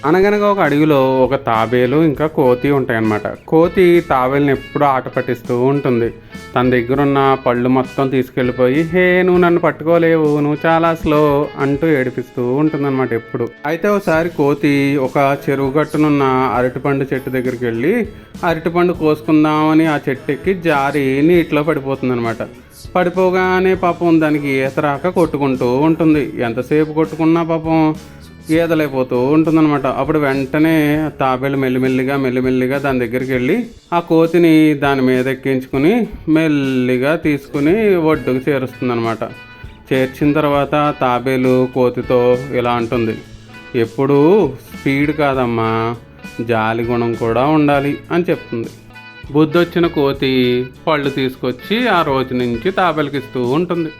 అనగనగా ఒక అడవిలో ఒక తాబేలు ఇంకా కోతి ఉంటాయన్నమాట. కోతి తాబేలుని ఎప్పుడూ ఆట పట్టిస్తూ ఉంటుంది. తన దగ్గరున్న పళ్ళు మొత్తం తీసుకెళ్ళిపోయి, హే నువ్వు నన్ను పట్టుకోలేవు, నువ్వు చాలా స్లో అంటూ ఏడిపిస్తూ ఉంటుందన్నమాట ఎప్పుడు. అయితే ఒకసారి కోతి ఒక చెరువు గట్టునున్న అరటిపండు చెట్టు దగ్గరికి వెళ్ళి అరటిపండు కోసుకుందామని ఆ చెట్టు ఎక్కి జారి నీటిలో పడిపోతుందన్నమాట. పడిపోగానే పాపం దానికి ఈత రాక కొట్టుకుంటూ ఉంటుంది. ఎంతసేపు కొట్టుకున్నా పాపం గీదలైపోతూ ఉంటుందన్నమాట. అప్పుడు వెంటనే తాబేలు మెల్లిమెల్లిగా దాని దగ్గరికి వెళ్ళి ఆ కోతిని దాని మీద ఎక్కించుకుని మెల్లిగా తీసుకుని ఒడ్డుకు చేరుస్తుందన్నమాట. చేర్చిన తర్వాత తాబేలు కోతితో ఇలా అంటుంది, ఎప్పుడూ స్పీడ్ కాదమ్మా, జాలి గుణం కూడా ఉండాలి అని చెప్తుంది. బుద్ధి వచ్చిన కోతి పళ్ళు తీసుకొచ్చి ఆ రోజు నుంచి తాబేలుకి ఇస్తూ ఉంటుంది.